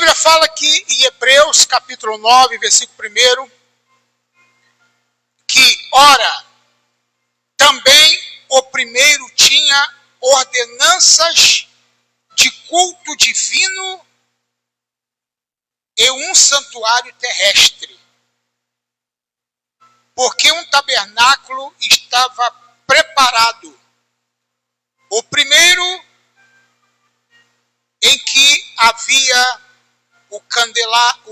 Bíblia fala que em Hebreus capítulo 9, versículo 1, que, ora, também o primeiro tinha ordenanças de culto divino e um santuário terrestre, porque um tabernáculo estava preparado. O primeiro em que havia o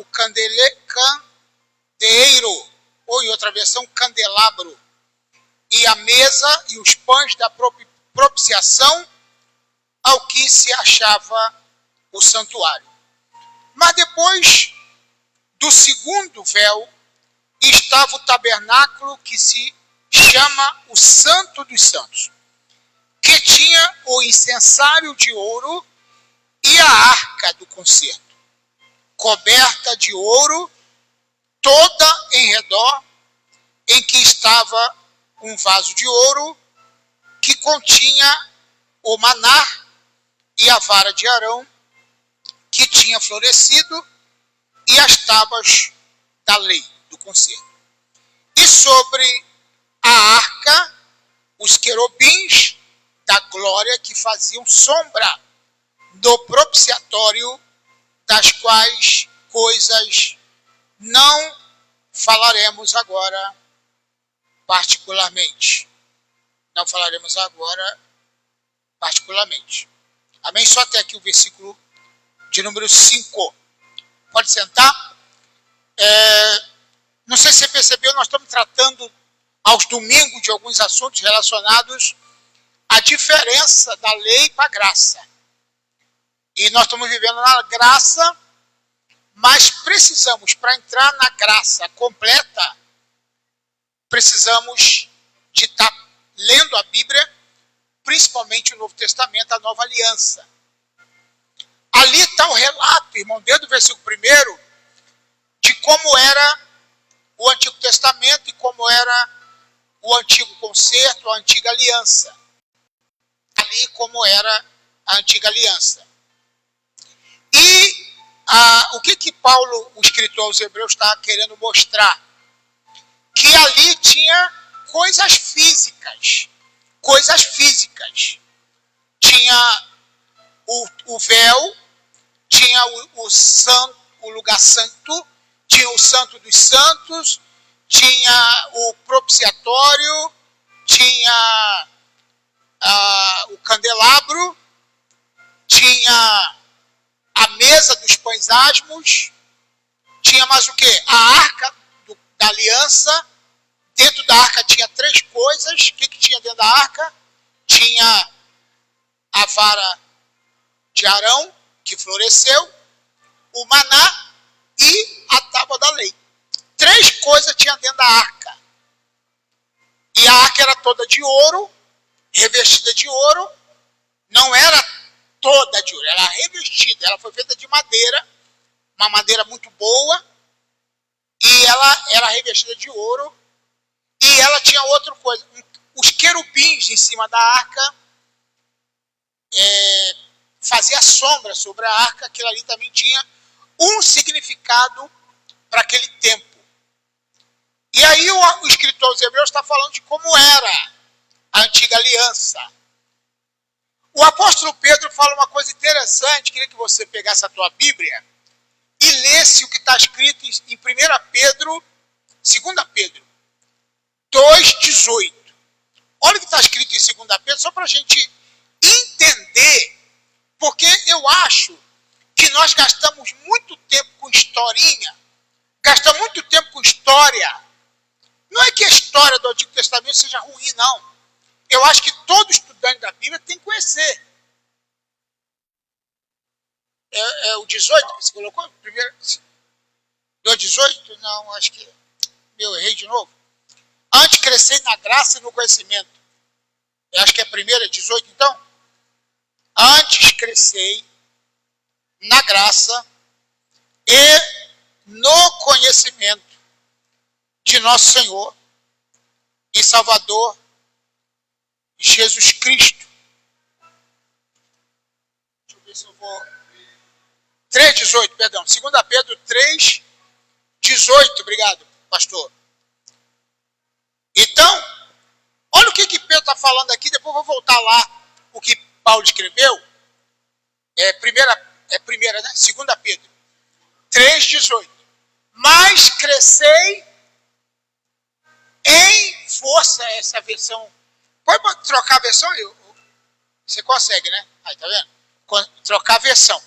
candeeiro, ou em outra versão, candelabro, e a mesa e os pães da propiciação, ao que se achava o santuário. Mas depois do segundo véu, estava o tabernáculo que se chama o Santo dos Santos, que tinha o incensário de ouro e a arca do concerto, coberta de ouro, toda em redor, em que estava um vaso de ouro que continha o maná e a vara de Arão, que tinha florescido, e as tábuas da lei, do concerto. E sobre a arca, os querubins da glória que faziam sombra do propiciatório, das quais coisas não falaremos agora particularmente. Não falaremos agora particularmente. Amém? Só até aqui o versículo de número 5. Pode sentar. Não sei se você percebeu, nós estamos tratando aos domingos de alguns assuntos relacionados à diferença da lei para a graça. E nós estamos vivendo na graça, mas precisamos, para entrar na graça completa, precisamos de estar lendo a Bíblia, principalmente o Novo Testamento, a Nova Aliança. Ali está o relato, irmão, desde o versículo 1, de como era o Antigo Testamento e como era o Antigo Concerto, a Antiga Aliança. Ali como era a Antiga Aliança. E o que Paulo, o escritor aos Hebreus, está querendo mostrar? Que ali tinha coisas físicas. Coisas físicas. Tinha o véu, tinha o lugar santo, tinha o Santo dos Santos, tinha o propiciatório, tinha o candelabro, tinha a mesa dos pães asmos, tinha mais o quê? A arca da aliança. Dentro da arca tinha 3 coisas. O que tinha dentro da arca? Tinha a vara de Arão, que floresceu, o maná e a tábua da lei. 3 coisas tinha dentro da arca. E a arca era toda de ouro, revestida de ouro. Não era toda de ouro, ela era revestida, ela foi feita de madeira, uma madeira muito boa, e ela era revestida de ouro, e ela tinha outra coisa, os querubins em cima da arca fazia sombra sobre a arca. Aquilo ali também tinha um significado para aquele tempo. E aí o escritor aos Hebreus está falando de como era a antiga aliança. O apóstolo Pedro fala uma coisa interessante. Queria que você pegasse a tua Bíblia e lesse o que está escrito em 1 Pedro, 2 Pedro 2,18. Olha o que está escrito em 2 Pedro, só para a gente entender, porque eu acho que nós gastamos muito tempo com historinha, gastamos muito tempo com história. Não é que a história do Antigo Testamento seja ruim, não. Eu acho que todo estudante da Bíblia tem que conhecer. É o 18 que você colocou? Primeiro, do 18? Não, acho que eu errei de novo. Antes crescer na graça e no conhecimento. Eu acho que é primeiro, é 18 então? Antes crescei na graça e no conhecimento de nosso Senhor e Salvador Jesus Cristo. Deixa eu ver se eu vou... 3:18, perdão. 2 Pedro 3:18. Obrigado, pastor. Então, olha o que Pedro está falando aqui, depois eu vou voltar lá, o que Paulo escreveu. Primeira, né? 2 Pedro 3:18. Mas crescei em força, essa versão. Pode trocar a versão? Você consegue, né? Aí, tá vendo? Trocar a versão.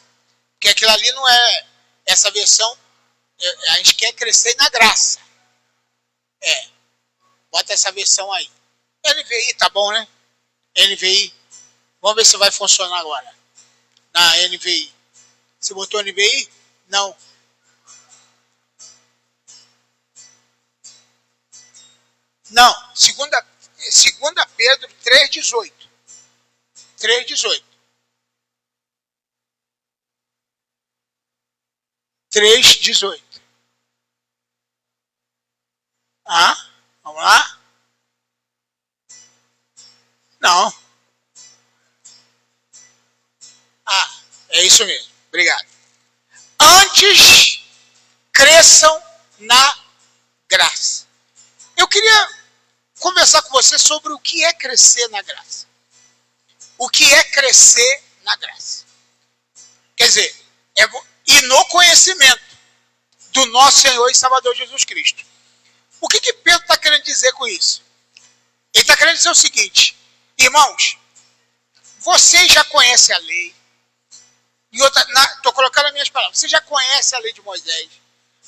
Porque aquilo ali não é essa versão. A gente quer crescer na graça. Bota essa versão aí. NVI, tá bom, né? NVI. Vamos ver se vai funcionar agora. Na NVI. Você botou NVI? Não. Não. 2 Pedro 3:18. 3:18. 3:18. Vamos lá? Não. É isso mesmo. Obrigado. Antes, cresçam na graça. Eu queria conversar com você sobre o que é crescer na graça. O que é crescer na graça? Quer dizer, e no conhecimento do nosso Senhor e Salvador Jesus Cristo. O que Pedro está querendo dizer com isso? Ele está querendo dizer o seguinte: irmãos, vocês já conhecem a lei. Estou colocando as minhas palavras. Você já conhece a lei de Moisés.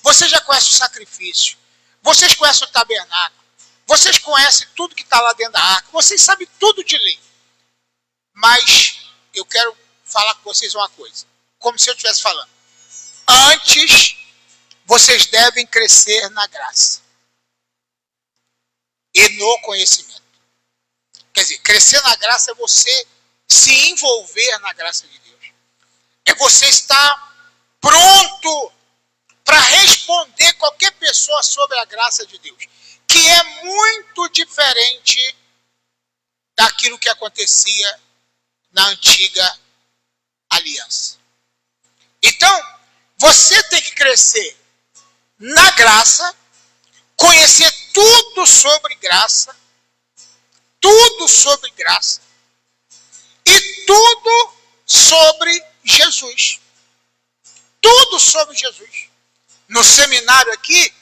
Você já conhece o sacrifício. Vocês conhecem o tabernáculo. Vocês conhecem tudo que está lá dentro da arca. Vocês sabem tudo de lei. Mas eu quero falar com vocês uma coisa. Como se eu estivesse falando. Antes, vocês devem crescer na graça. E no conhecimento. Quer dizer, crescer na graça é você se envolver na graça de Deus. É você estar pronto para responder qualquer pessoa sobre a graça de Deus. Que é muito diferente daquilo que acontecia na antiga aliança. Então, você tem que crescer na graça, conhecer tudo sobre graça, e tudo sobre Jesus. Tudo sobre Jesus. No seminário aqui,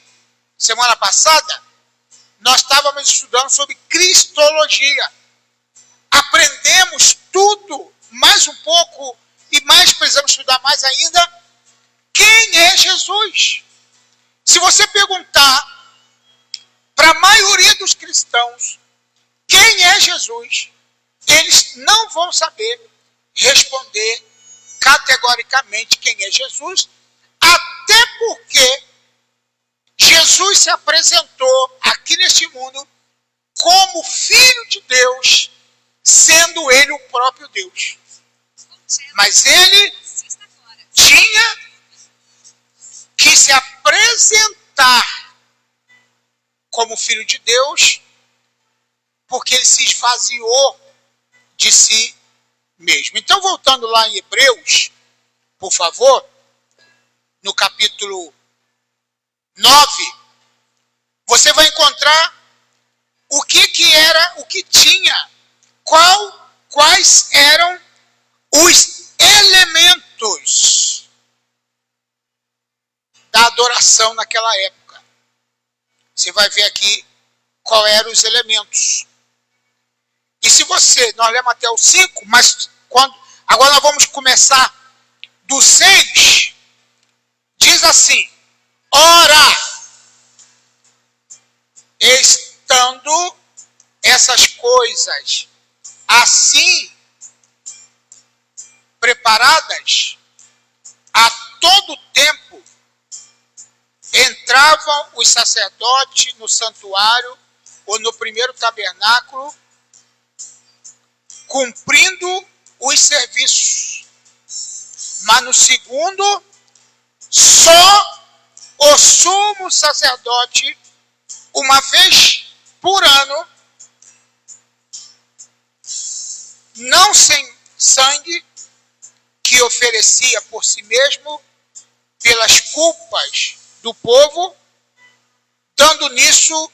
semana passada, nós estávamos estudando sobre cristologia. Aprendemos tudo, mais um pouco, e mais precisamos estudar mais ainda, quem é Jesus. Se você perguntar para a maioria dos cristãos quem é Jesus, eles não vão saber responder categoricamente quem é Jesus, até porque Jesus se apresentou aqui neste mundo como Filho de Deus, sendo ele o próprio Deus. Mas ele tinha que se apresentar como Filho de Deus, porque ele se esvaziou de si mesmo. Então, voltando lá em Hebreus, por favor, no capítulo 9, você vai encontrar o que tinha, quais eram os elementos da adoração naquela época. Você vai ver aqui quais eram os elementos. E se nós lemos até o 5, mas agora nós vamos começar do 6, diz assim: ora, estando essas coisas assim preparadas, a todo tempo entravam os sacerdotes no santuário ou no primeiro tabernáculo, cumprindo os serviços. Mas no segundo, só o sumo sacerdote, uma vez por ano, não sem sangue, que oferecia por si mesmo pelas culpas do povo, dando nisso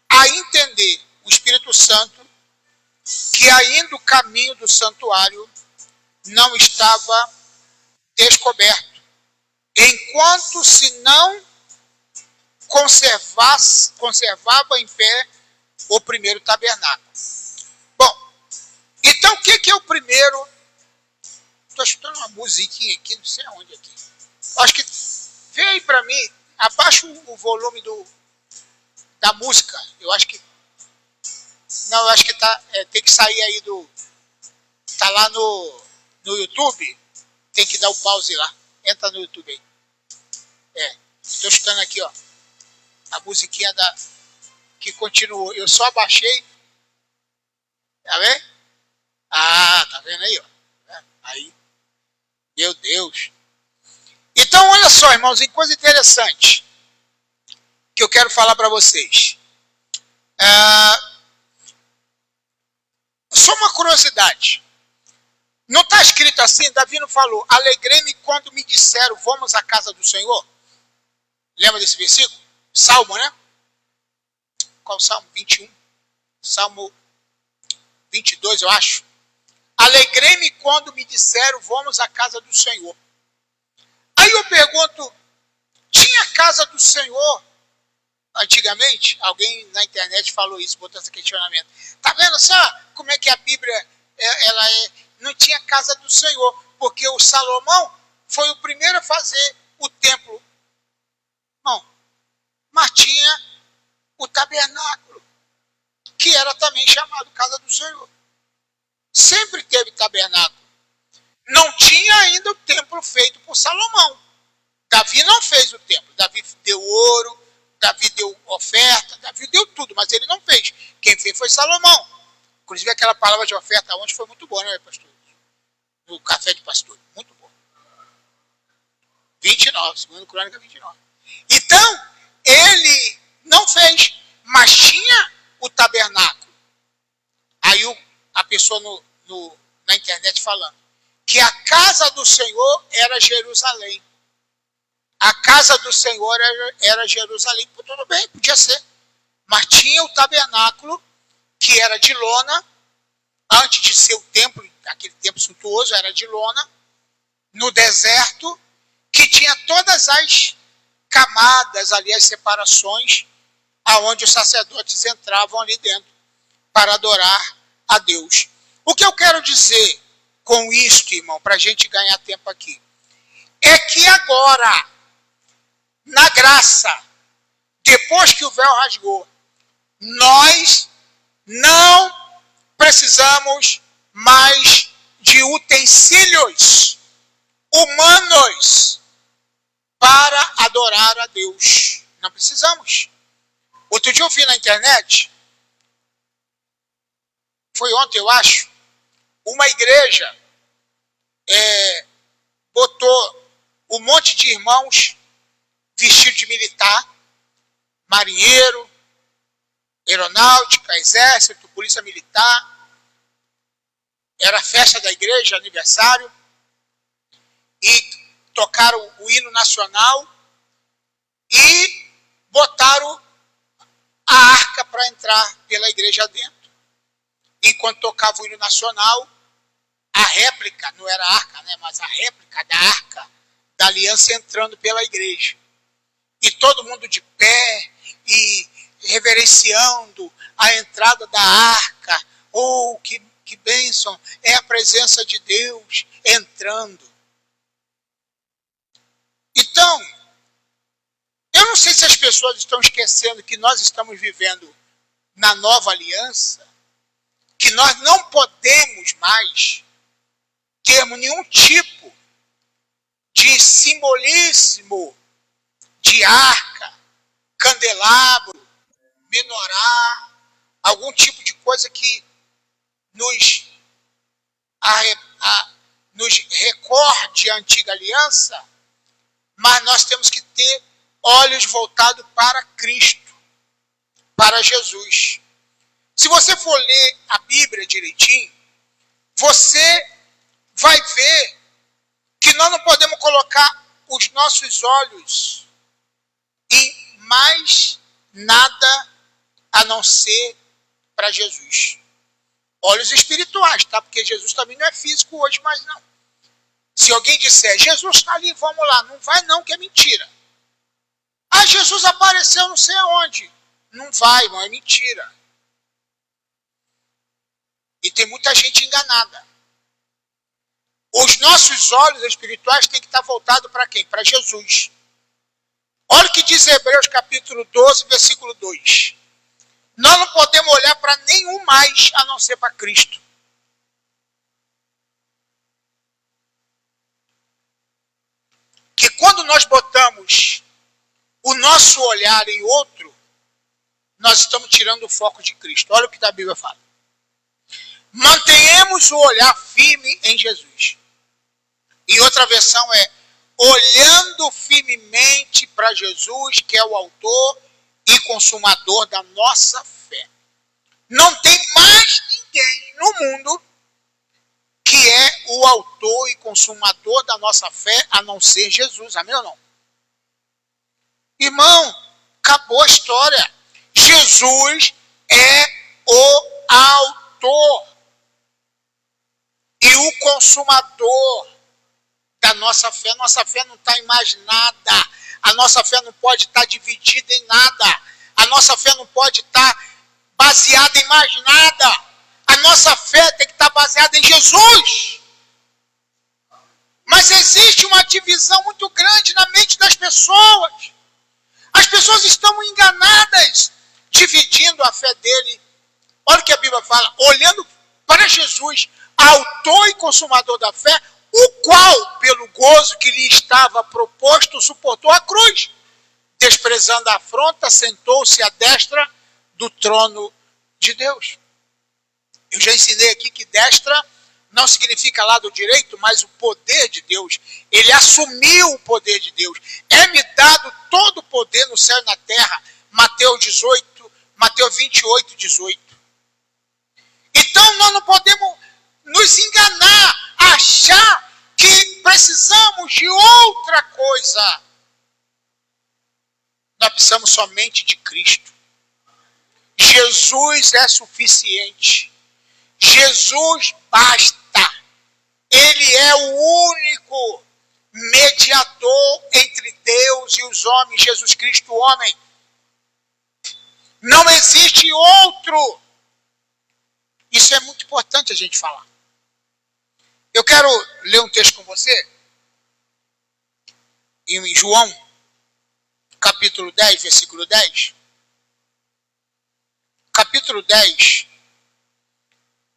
a entender o Espírito Santo que ainda o caminho do santuário não estava descoberto, enquanto se não conservava em pé o primeiro tabernáculo. Bom, então o que é o primeiro? Estou escutando uma musiquinha aqui, não sei aonde aqui. Acho que veio para mim, abaixa o volume da música. Eu acho que não, eu acho que tem que sair aí tá lá no YouTube, tem que dar o pause lá. Entra no YouTube aí. Estou escutando aqui, ó, a musiquinha que continuou. Eu só abaixei. Tá vendo? Ah, tá vendo aí, ó. Aí. Meu Deus. Então, olha só, irmãos, em coisa interessante que eu quero falar para vocês. Só uma curiosidade. Não está escrito assim, Davi não falou, alegrei-me quando me disseram, vamos à casa do Senhor? Lembra desse versículo? Salmo, né? Qual Salmo? 21. Salmo 22, eu acho. Alegrei-me quando me disseram, vamos à casa do Senhor. Aí eu pergunto, tinha casa do Senhor antigamente? Alguém na internet falou isso, botou esse questionamento. Tá vendo só como é que a Bíblia não tinha casa do Senhor? Porque o Salomão foi o primeiro a fazer o templo. Não, mas tinha o tabernáculo, que era também chamado casa do Senhor. Sempre teve tabernáculo. Não tinha ainda o templo feito por Salomão. Davi não fez o templo. Davi deu ouro, Davi deu oferta, Davi deu tudo, mas ele não fez. Quem fez foi Salomão. Inclusive aquela palavra de oferta ontem foi muito boa, né, pastor? No café de pastor. Muito bom. 29, 2 Crônica 29. Então, ele não fez, mas tinha o tabernáculo. Aí a pessoa na internet falando que a casa do Senhor era Jerusalém. A casa do Senhor era Jerusalém. Tudo bem, podia ser. Mas tinha o tabernáculo, que era de lona, antes de ser o templo, aquele templo suntuoso, era de lona, no deserto, que tinha todas as camadas ali, as separações, aonde os sacerdotes entravam ali dentro para adorar a Deus. O que eu quero dizer com isto, irmão, para a gente ganhar tempo aqui, é que agora, na graça, depois que o véu rasgou, nós não precisamos mais de utensílios humanos para adorar a Deus. Não precisamos. Outro dia eu vi na internet, foi ontem eu acho, uma igreja botou um monte de irmãos vestidos de militar, marinheiro, aeronáutica, exército, polícia militar. Era a festa da igreja, aniversário, e tocaram o hino nacional e botaram a arca para entrar pela igreja dentro. Enquanto tocava o hino nacional, a réplica, não era a arca, né, mas a réplica da arca da aliança entrando pela igreja. E todo mundo de pé e reverenciando a entrada da arca. Oh, que bênção! É a presença de Deus entrando. Então, eu não sei se as pessoas estão esquecendo que nós estamos vivendo na nova aliança, que nós não podemos mais termos nenhum tipo de simbolismo de arca, candelabro, menorá, algum tipo de coisa que nos recorde a antiga aliança, mas nós temos que ter olhos voltados para Cristo, para Jesus. Se você for ler a Bíblia direitinho, você vai ver que nós não podemos colocar os nossos olhos em mais nada a não ser para Jesus. Olhos espirituais, tá? Porque Jesus também não é físico hoje, mas não. Se alguém disser, Jesus está ali, vamos lá. Não vai não, que é mentira. Ah, Jesus apareceu não sei aonde. Não vai, não é mentira. E tem muita gente enganada. Os nossos olhos espirituais têm que estar voltados para quem? Para Jesus. Olha o que diz Hebreus capítulo 12, versículo 2. Nós não podemos olhar para nenhum mais a não ser para Cristo. Que quando nós botamos o nosso olhar em outro, nós estamos tirando o foco de Cristo. Olha o que a Bíblia fala. Mantenhamos o olhar firme em Jesus. E outra versão é, olhando firmemente para Jesus, que é o autor e consumador da nossa fé. Não tem mais ninguém no mundo que é o autor e consumador da nossa fé, a não ser Jesus. Amém ou não? Irmão, acabou a história. Jesus é o autor e o consumador da nossa fé. Nossa fé não está em mais nada. A nossa fé não pode estar dividida em nada. A nossa fé não pode estar baseada em mais nada. A nossa fé tem que estar baseada em Jesus. Mas existe uma divisão muito grande na mente das pessoas. As pessoas estão enganadas, dividindo a fé dele. Olha o que a Bíblia fala, olhando para Jesus, autor e consumador da fé, o qual, pelo gozo que lhe estava proposto, suportou a cruz. Desprezando a afronta, sentou-se à destra do trono de Deus. Eu já ensinei aqui que destra não significa lado direito, mas o poder de Deus. Ele assumiu o poder de Deus. É-me dado todo o poder no céu e na terra. Mateus 28, 18. Então nós não podemos nos enganar, achar que precisamos de outra coisa. Nós precisamos somente de Cristo. Jesus é suficiente. Jesus basta. Ele é o único mediador entre Deus e os homens. Jesus Cristo, o homem. Não existe outro. Isso é muito importante a gente falar. Eu quero ler um texto com você. Em João, capítulo 10, versículo 10. Capítulo 10.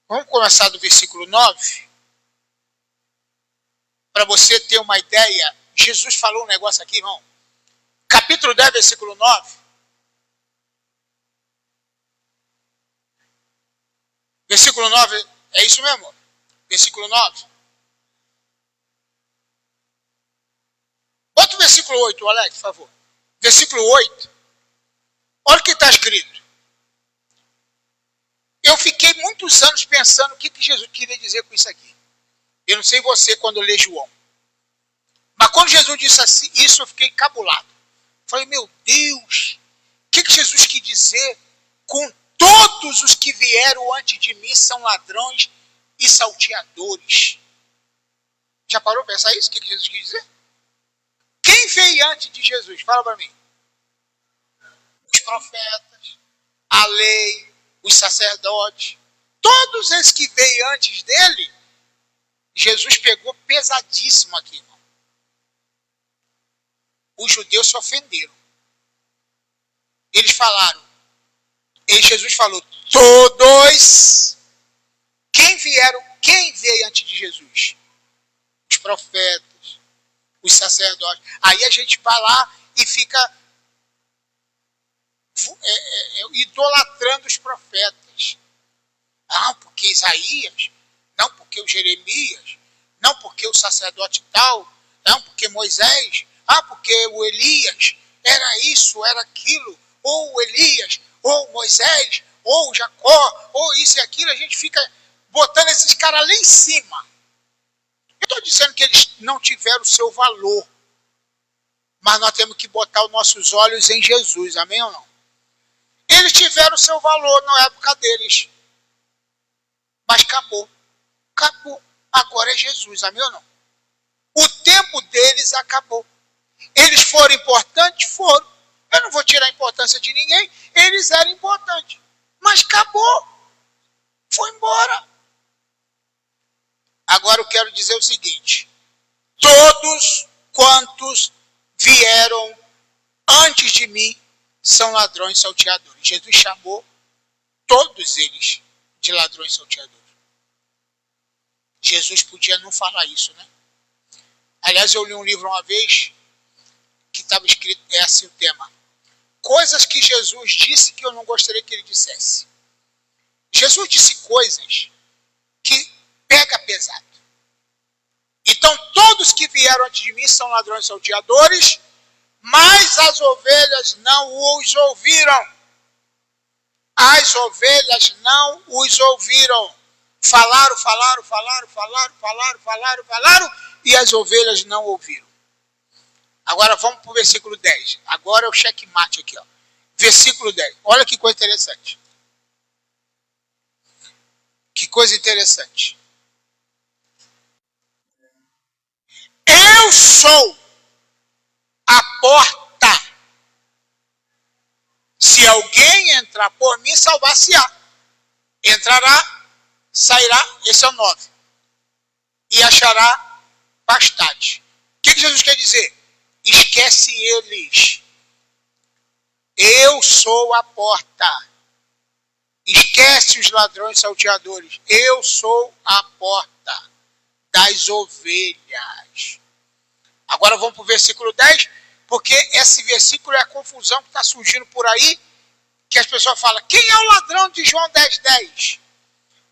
Vamos começar do versículo 9. Para você ter uma ideia. Jesus falou um negócio aqui, irmão. Capítulo 10, versículo 9. Versículo 9, é isso mesmo? Versículo 9. Bota o versículo 8, Alex, por favor. Versículo 8. Olha o que está escrito. Eu fiquei muitos anos pensando o que Jesus queria dizer com isso aqui. Eu não sei você quando lê João. Mas quando Jesus disse assim, isso eu fiquei cabulado. Falei, meu Deus, o que Jesus quis dizer com todos os que vieram antes de mim são ladrões e salteadores? Já parou para pensar isso? O que Jesus quis dizer? Quem veio antes de Jesus? Fala para mim. Os profetas, a lei, os sacerdotes. Todos esses que veio antes dele, Jesus pegou pesadíssimo aqui, irmão. Os judeus se ofenderam. Eles falaram, Jesus falou, todos, quem veio antes de Jesus? Os profetas, os sacerdotes. Aí a gente vai lá e fica idolatrando os profetas. Não, porque Isaías, não porque o Jeremias, não porque o sacerdote tal, não porque Moisés, porque o Elias, era isso, era aquilo, ou o Elias, ou Moisés, ou Jacó, ou isso e aquilo, a gente fica botando esses caras lá em cima. Eu estou dizendo que eles não tiveram o seu valor. Mas nós temos que botar os nossos olhos em Jesus, amém ou não? Eles tiveram seu valor na época deles. Mas acabou. Acabou. Agora é Jesus, amém ou não? O tempo deles acabou. Eles foram importantes? Foram. Eu não vou tirar a importância de ninguém. Eles eram importantes. Mas acabou. Foi embora. Agora eu quero dizer o seguinte. Todos quantos vieram antes de mim são ladrões salteadores. Jesus chamou todos eles de ladrões salteadores. Jesus podia não falar isso, né? Aliás, eu li um livro uma vez que estava escrito, é assim o tema. Coisas que Jesus disse que eu não gostaria que ele dissesse. Jesus disse coisas que pega pesado. Então, todos que vieram antes de mim são ladrões salteadores, mas as ovelhas não os ouviram. As ovelhas não os ouviram. Falaram, e as ovelhas não ouviram. Agora vamos para o versículo 10. Agora é o checkmate aqui, ó. Versículo 10. Olha que coisa interessante. Que coisa interessante. Eu sou a porta. Se alguém entrar por mim, salvar-se-á. Entrará, sairá, esse é o 9. E achará pastagem. O que Jesus quer dizer? Esquece eles. Eu sou a porta. Esquece os ladrões salteadores. Eu sou a porta das ovelhas. Agora vamos para o versículo 10, porque esse versículo é a confusão que está surgindo por aí, que as pessoas falam, quem é o ladrão de João 10:10?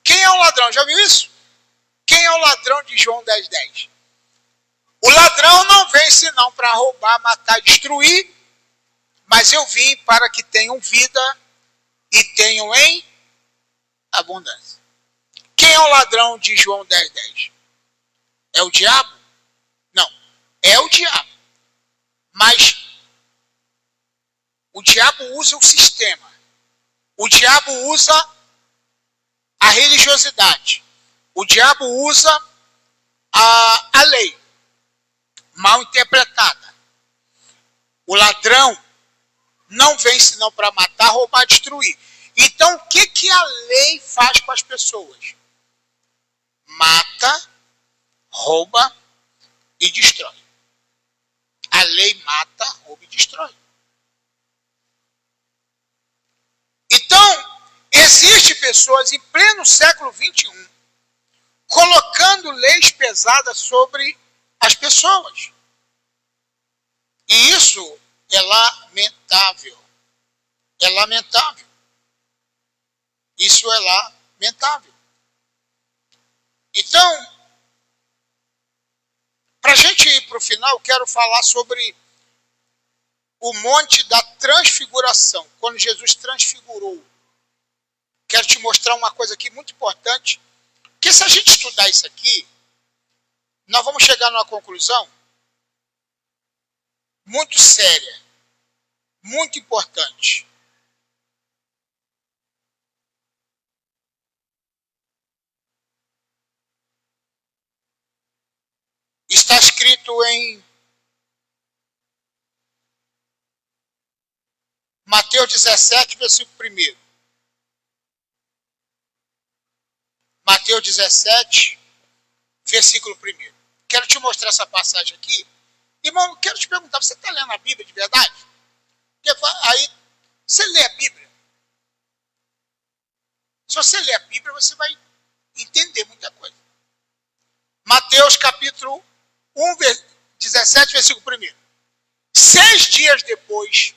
Quem é o ladrão? Já viu isso? Quem é o ladrão de João 10:10? O ladrão não vem senão para roubar, matar, destruir, mas eu vim para que tenham vida e tenham em abundância. Quem é o ladrão de João 10:10? É o diabo? Não, é o diabo. Mas o diabo usa o sistema. O diabo usa a religiosidade. O diabo usa a lei mal interpretada. O ladrão não vem senão para matar, roubar, destruir. Então, o que a lei faz com as pessoas? Mata, rouba e destrói. A lei mata, rouba e destrói. Então, existem pessoas em pleno século XXI colocando leis pesadas sobre as pessoas. E isso é lamentável. É lamentável. Isso é lamentável. Então, para a gente ir para o final, quero falar sobre o monte da transfiguração, quando Jesus transfigurou. Quero te mostrar uma coisa aqui muito importante, que se a gente estudar isso aqui, nós vamos chegar numa conclusão muito séria, muito importante. Está escrito em Mateus 17, versículo 1. Mateus 17, versículo 1. Quero te mostrar essa passagem aqui. Irmão, quero te perguntar, você está lendo a Bíblia de verdade? Aí, você lê a Bíblia. Se você ler a Bíblia, você vai entender muita coisa. Mateus capítulo 1, 17, versículo 1. 6 dias depois,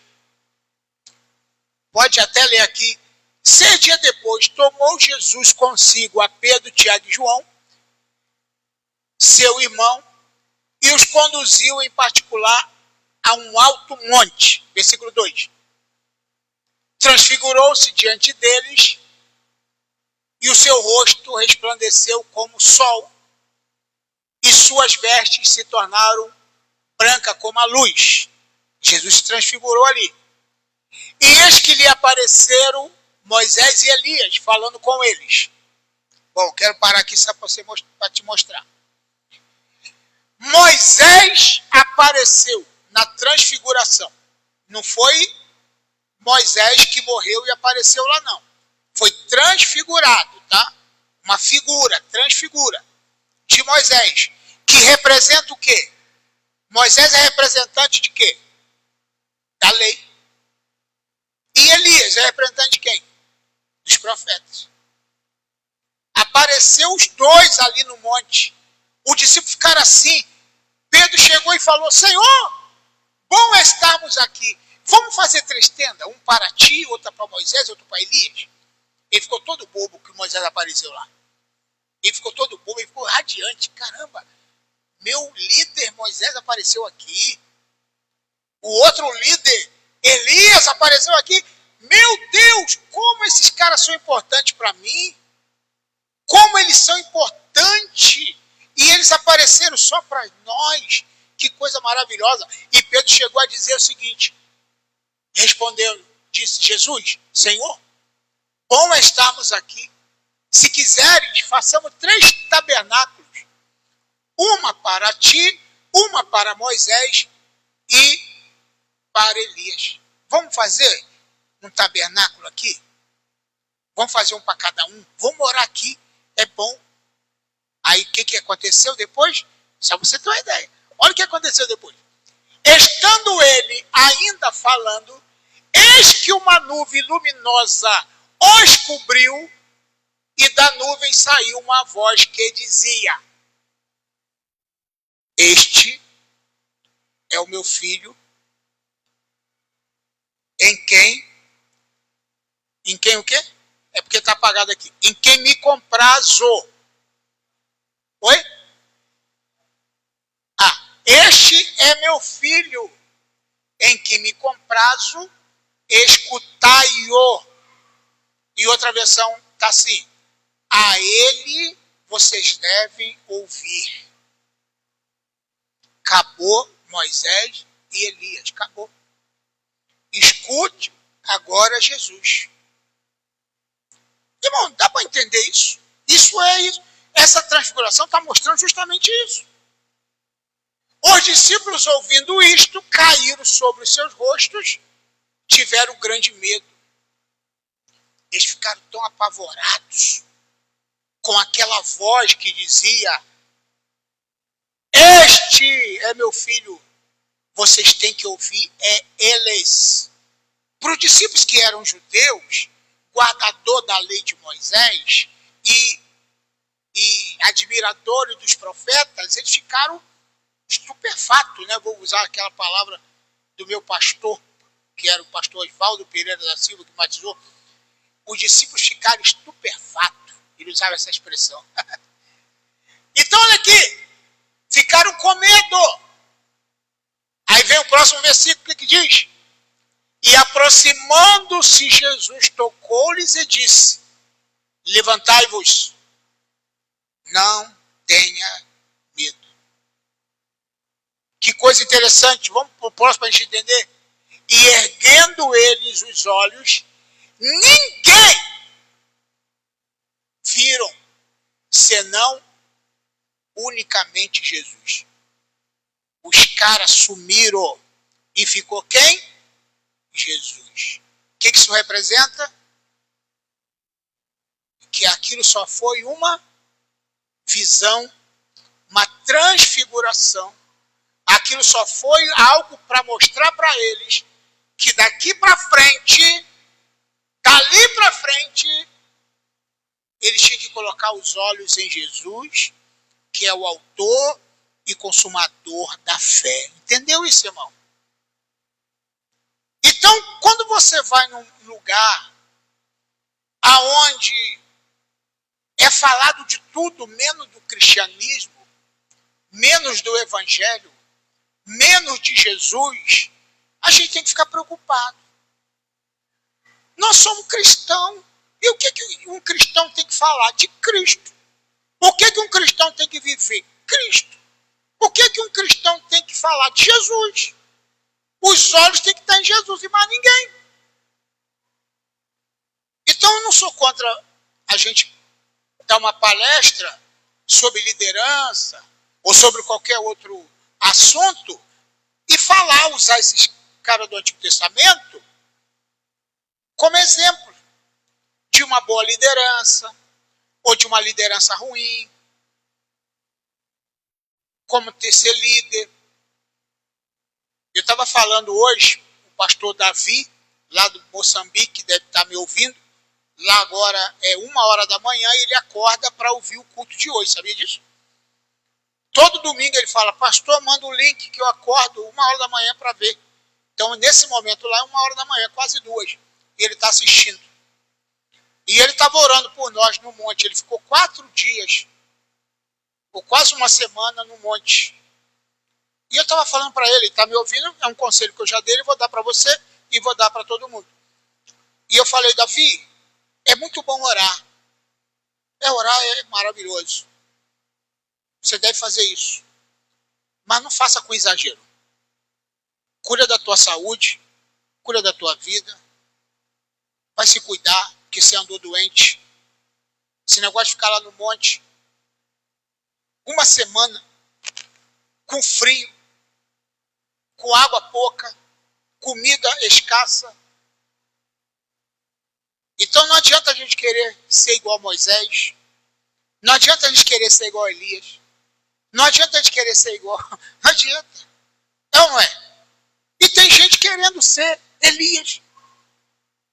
pode até ler aqui, 6 dias depois, tomou Jesus consigo a Pedro, Tiago e João, seu irmão, e os conduziu em particular a um alto monte. Versículo 2. Transfigurou-se diante deles, e o seu rosto resplandeceu como o sol, e suas vestes se tornaram brancas como a luz. Jesus se transfigurou ali. E eis que lhe apareceram Moisés e Elias, falando com eles. Bom, quero parar aqui só para te mostrar. Moisés apareceu na transfiguração. Não foi Moisés que morreu e apareceu lá, não. Foi transfigurado, tá? Uma figura, transfigura de Moisés, que representa o quê? Moisés é representante de quê? Da lei. E Elias é representante de quem? Dos profetas. Apareceu os dois ali no monte. O discípulo ficaram assim. Pedro chegou e falou, Senhor, bom estarmos aqui. Vamos fazer 3 tendas, um para ti, outra para Moisés, outro para Elias. Ele ficou todo bobo que Moisés apareceu lá. Ele ficou todo bobo, ele ficou radiante. Caramba, meu líder Moisés apareceu aqui. O outro líder, Elias, apareceu aqui. Meu Deus, como esses caras são importantes para mim. Como eles são importantes. E eles apareceram só para nós. Que coisa maravilhosa. E Pedro chegou a dizer o seguinte. Respondeu, disse Jesus, Senhor, bom é estarmos aqui. Se quiseres, façamos 3 tabernáculos. Uma para ti, uma para Moisés e para Elias. Vamos fazer um tabernáculo aqui? Vamos fazer um para cada um? Vamos morar aqui? É bom. Aí o que aconteceu depois? Só você ter uma ideia. Olha o que aconteceu depois. Estando ele ainda falando, eis que uma nuvem luminosa os cobriu e da nuvem saiu uma voz que dizia, este é o meu filho, em quem o quê? É porque está apagado aqui. Em quem me comprazo. Oi? Este é meu filho, em que me comprazo, escutai-o. E outra versão está assim, a ele vocês devem ouvir. Acabou Moisés e Elias, acabou. Escute agora Jesus. Irmão, dá para entender isso? Isso é isso. Essa transfiguração está mostrando justamente isso. Os discípulos, ouvindo isto, caíram sobre os seus rostos, tiveram grande medo. Eles ficaram tão apavorados com aquela voz que dizia, este é meu filho, vocês têm que ouvir, é eles. Para os discípulos que eram judeus, guardador da lei de Moisés e admiradores dos profetas, eles ficaram estupefatos, né? Vou usar aquela palavra do meu pastor, que era o pastor Osvaldo Pereira da Silva, que batizou. Os discípulos ficaram estupefatos. Ele usava essa expressão. Então, olha aqui. Ficaram com medo. Aí vem o próximo versículo que diz. E aproximando-se Jesus, tocou-lhes e disse, levantai-vos, não tenha medo. Que coisa interessante. Vamos para o próximo para a gente entender. E erguendo eles os olhos, ninguém viram, senão unicamente Jesus. Os caras sumiram e ficou quem? Jesus. O que isso representa? Que aquilo só foi uma visão, uma transfiguração. Aquilo só foi algo para mostrar para eles que daqui para frente, dali para frente, eles tinham que colocar os olhos em Jesus, que é o autor e consumador da fé. Entendeu isso, irmão? Então, quando você vai num lugar aonde é falado de tudo, menos do cristianismo, menos do evangelho, menos de Jesus, a gente tem que ficar preocupado. Nós somos cristãos. E o que um cristão tem que falar? De Cristo. O que um cristão tem que viver? Cristo. O que um cristão tem que falar? De Jesus. Os olhos têm que estar em Jesus e mais ninguém. Então eu não sou contra a gente dar uma palestra sobre liderança ou sobre qualquer outro assunto e falar, usar esses caras do Antigo Testamento como exemplo de uma boa liderança ou de uma liderança ruim, como ter ser líder. Eu estava falando hoje, o pastor Davi, lá do Moçambique, deve estar me ouvindo. Lá agora é 1h da manhã e ele acorda para ouvir o culto de hoje, sabia disso? Todo domingo ele fala, pastor, manda o link que eu acordo 1h da manhã para ver. Então nesse momento lá é 1h da manhã, quase 2. E ele está assistindo. E ele estava orando por nós no monte. Ele ficou 4 dias, ou quase uma semana no monte. E eu estava falando para ele está me ouvindo, é um conselho que eu já dei, eu vou dar para você e vou dar para todo mundo. E eu falei, Davi, é muito bom orar. Orar é maravilhoso. Você deve fazer isso. Mas não faça com exagero. Cuida da tua saúde, cuida da tua vida. Vai se cuidar, porque você andou doente. Esse negócio de ficar lá no monte, uma semana, com frio, com água pouca, comida escassa. Então não adianta a gente querer ser igual a Moisés. Não adianta a gente querer ser igual a Elias. Não adianta a gente querer ser igual. Não adianta. É ou não é? E tem gente querendo ser Elias.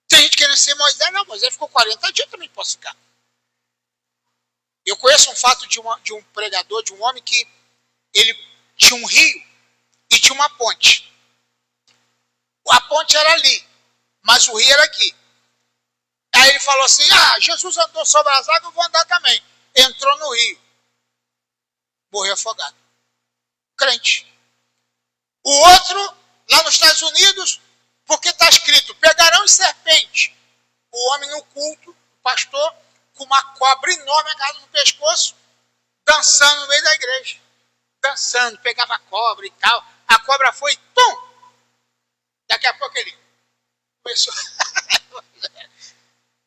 Tem gente querendo ser Moisés. Não, Moisés ficou 40 dias, eu também posso ficar. Eu conheço um fato de um pregador, de um homem que ele tinha um rio e tinha uma ponte. A ponte era ali, mas o rio era aqui. Aí ele falou assim, Jesus andou sobre as águas, eu vou andar também. Entrou no rio. Morreu afogado. Crente. O outro, lá nos Estados Unidos, porque está escrito, pegarão serpente. O homem no culto, o pastor, com uma cobra enorme agarrada no pescoço, dançando no meio da igreja. Dançando, pegava a cobra e tal. A cobra foi, pum! Daqui a pouco ele começou.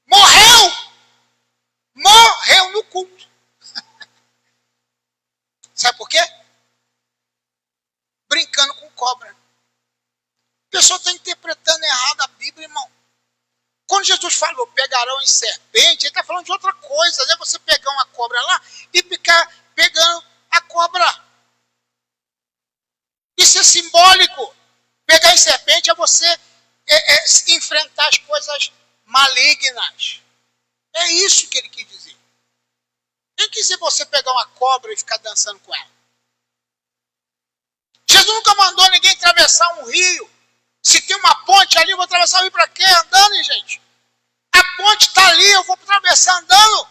Morreu! Morreu no culto. Sabe por quê? Brincando com cobra. A pessoa está interpretando errado a Bíblia, irmão. Quando Jesus falou, pegarão em serpente, ele está falando de outra coisa. Não é você pegar uma cobra lá e ficar pegando a cobra. Isso é simbólico. Pegar em serpente é você enfrentar as coisas malignas. É isso que ele quis dizer. Ele quis dizer você pegar uma cobra e ficar dançando com ela. Jesus nunca mandou ninguém atravessar um rio. Se tem uma ponte ali, eu vou atravessar o rio para quê? Andando, gente. A ponte está ali, eu vou atravessar andando.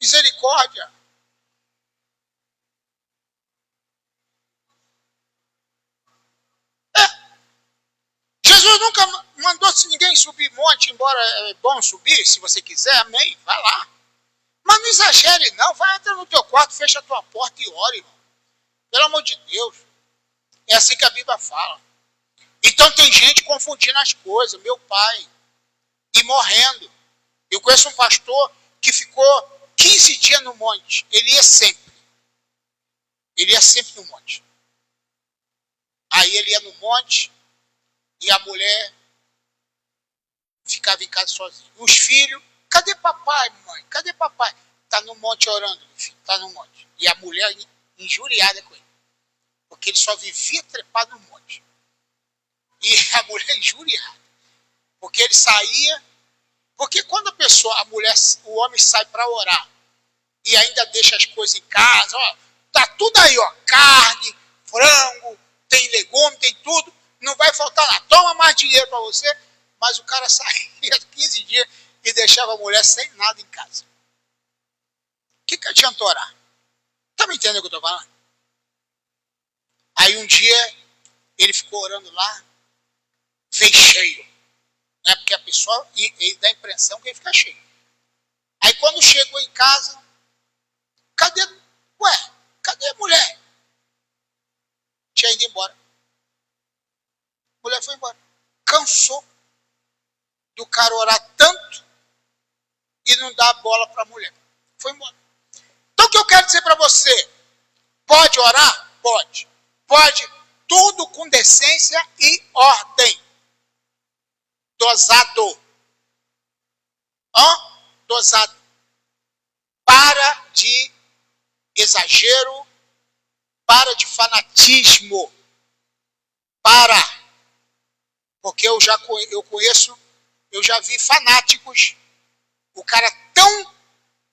Misericórdia. Jesus nunca mandou ninguém subir monte, embora é bom subir, se você quiser, amém, vai lá. Mas não exagere não, vai entrar no teu quarto, fecha a tua porta e ore, irmão. Pelo amor de Deus. É assim que a Bíblia fala. Então tem gente confundindo as coisas, meu pai, e morrendo. Eu conheço um pastor que ficou 15 dias no monte. Ele ia sempre. Ele ia sempre no monte. Aí ele ia no monte e a mulher ficava em casa sozinha. Os filhos, cadê papai, mãe? Cadê papai? Está no monte orando, meu filho, está no monte. E a mulher injuriada com ele. Porque ele só vivia trepado no monte. E a mulher injuriada. Porque ele saía. Porque quando a pessoa, a mulher, o homem sai para orar e ainda deixa as coisas em casa, ó, tá tudo aí, ó, carne, frango, tem legume, tem tudo, não vai faltar nada. Toma mais dinheiro para você, mas o cara saía 15 dias e deixava a mulher sem nada em casa. O que adianta orar? Tá me entendendo o que eu estou falando? Aí um dia ele ficou orando lá, veio cheio. Né? Porque a pessoa, ele dá a impressão que ele fica cheio. Aí quando chegou em casa, cadê a mulher? Tinha ido embora. A mulher foi embora. Cansou do cara orar tanto e não dar bola para a mulher. Foi embora. Então o que eu quero dizer para você? Pode orar? Pode. Pode. Tudo com decência e ordem. Dosado. Dosado. Para de exagero, para de fanatismo. Para. Porque eu conheço, eu já vi fanáticos. O cara tão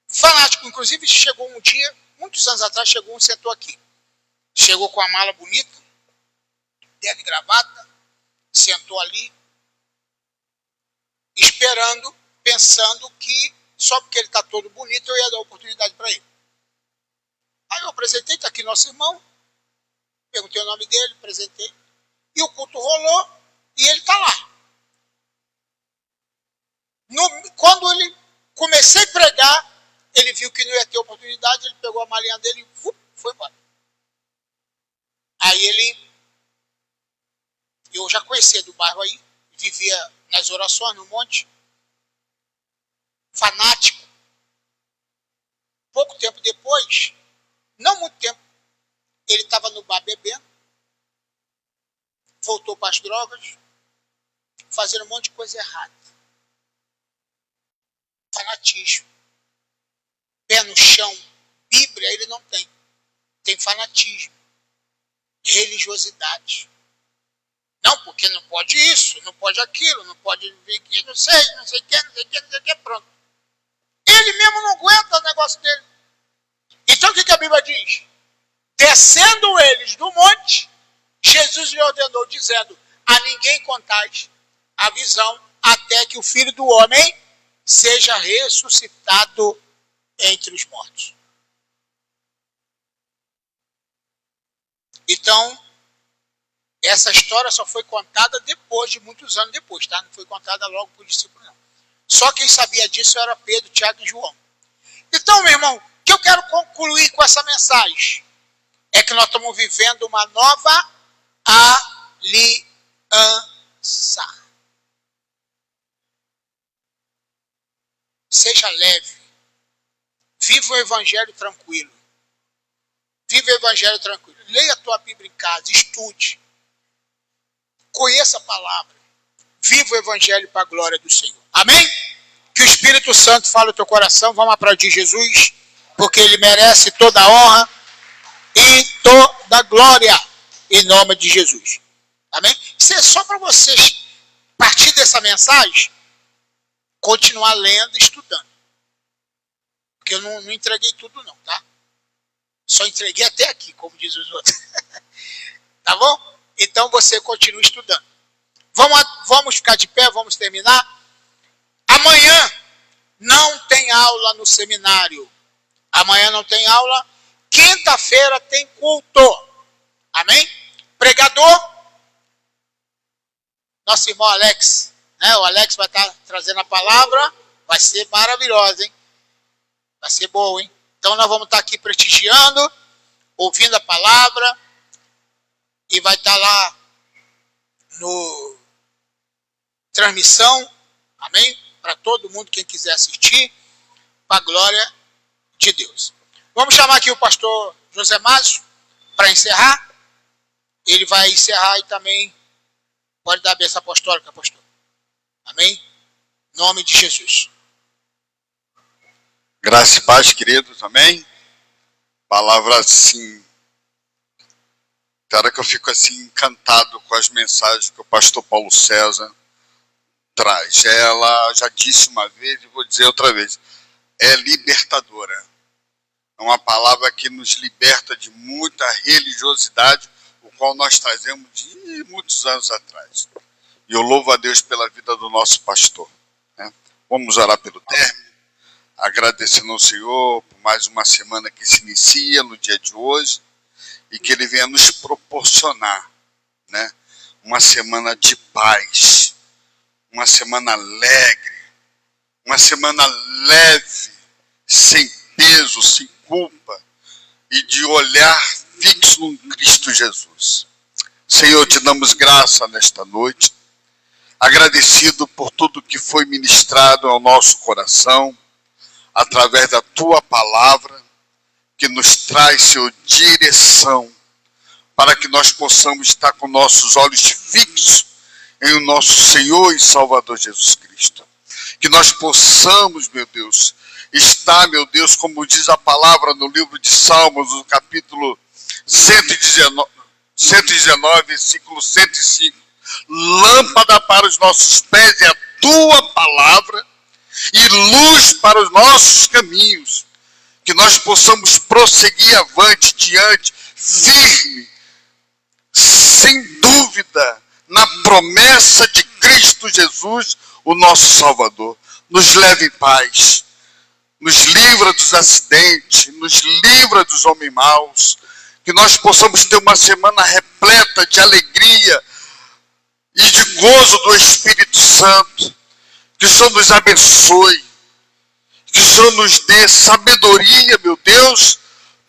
fanático, inclusive chegou um dia, muitos anos atrás, chegou um, sentou aqui. Chegou com a mala bonita, terno e gravata, sentou ali, esperando, pensando que só porque ele está todo bonito eu ia dar oportunidade para ele. Aí eu apresentei, está aqui nosso irmão, perguntei o nome dele, apresentei, e o culto rolou e ele está lá. Quando ele comecei a pregar, ele viu que não ia ter oportunidade, ele pegou a malinha dele e foi embora. Aí eu já conhecia do bairro aí, vivia nas orações, no monte, fanático. Pouco tempo depois, não muito tempo, ele estava no bar bebendo, voltou para as drogas, fazendo um monte de coisa errada. Fanatismo. Pé no chão, Bíblia ele não tem. Tem fanatismo. Religiosidade. Não, porque não pode isso, não pode aquilo, não pode vir aqui, não sei o que, pronto. Ele mesmo não aguenta o negócio dele. Então o que a Bíblia diz? Descendo eles do monte, Jesus lhe ordenou, dizendo, a ninguém contais a visão, até que o Filho do Homem seja ressuscitado entre os mortos. Então, essa história só foi contada depois de muitos anos depois, tá? Não foi contada logo por discípulos, não. Só quem sabia disso era Pedro, Tiago e João. Então, meu irmão, o que eu quero concluir com essa mensagem é que nós estamos vivendo uma nova aliança. Seja leve. Viva o Evangelho tranquilo. Viva o Evangelho tranquilo. Leia a tua Bíblia em casa, estude. Conheça a palavra. Viva o Evangelho para a glória do Senhor. Amém? Que o Espírito Santo fale no teu coração. Vamos aplaudir Jesus, porque Ele merece toda a honra e toda a glória em nome de Jesus. Amém? Isso é só para vocês, a partir dessa mensagem, continuar lendo e estudando. Porque eu não entreguei tudo não, tá? Só entreguei até aqui, como diz os outros. Tá bom? Então você continua estudando. Vamos ficar de pé, vamos terminar. Amanhã não tem aula no seminário. Amanhã não tem aula. Quinta-feira tem culto. Amém? Pregador. Nosso irmão Alex. Né? O Alex vai estar trazendo a palavra. Vai ser maravilhosa, hein? Vai ser boa, hein? Então nós vamos estar aqui prestigiando, ouvindo a palavra. E vai estar lá no transmissão. Amém? Para todo mundo, quem quiser assistir. Para a glória de Deus. Vamos chamar aqui o pastor José Márcio para encerrar. Ele vai encerrar e também pode dar a bênção apostólica, pastor. Amém? Em nome de Jesus. Graça e paz, queridos. Amém? Palavra assim. Cara, que eu fico assim encantado com as mensagens que o pastor Paulo César traz. Ela já disse uma vez e vou dizer outra vez. É libertadora. É uma palavra que nos liberta de muita religiosidade, o qual nós trazemos de muitos anos atrás. E eu louvo a Deus pela vida do nosso pastor. Né? Vamos orar pelo término, agradecendo ao Senhor por mais uma semana que se inicia no dia de hoje e que Ele venha nos proporcionar, né, uma semana de paz, uma semana alegre, uma semana leve, sem peso, sem culpa, e de olhar fixo em Cristo Jesus. Senhor, te damos graça nesta noite, agradecido por tudo que foi ministrado ao nosso coração, através da tua palavra, que nos traz, Senhor, direção, para que nós possamos estar com nossos olhos fixos em o nosso Senhor e Salvador Jesus Cristo. Que nós possamos, meu Deus, estar, meu Deus, como diz a palavra no livro de Salmos, no capítulo 119, versículo 105. Lâmpada para os nossos pés é a tua palavra e luz para os nossos caminhos. Que nós possamos prosseguir avante, diante, firme, sem dúvida, na promessa de Cristo Jesus, o nosso Salvador. Nos leve em paz, nos livra dos acidentes, nos livra dos homens maus, que nós possamos ter uma semana repleta de alegria e de gozo do Espírito Santo, que o Senhor nos abençoe, que o Senhor nos dê sabedoria, meu Deus,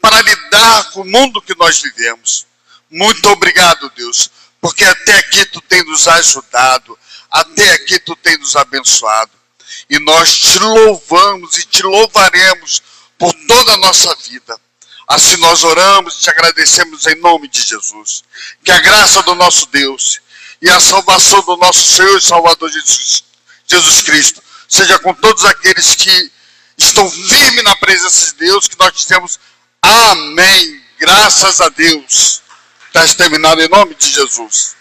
para lidar com o mundo que nós vivemos. Muito obrigado, Deus, porque até aqui tu tem nos ajudado, até aqui tu tem nos abençoado. E nós te louvamos e te louvaremos por toda a nossa vida. Assim nós oramos e te agradecemos em nome de Jesus. Que a graça do nosso Deus e a salvação do nosso Senhor e Salvador Jesus Cristo seja com todos aqueles que estão firmes na presença de Deus, que nós dizemos amém. Graças a Deus. Está terminado em nome de Jesus.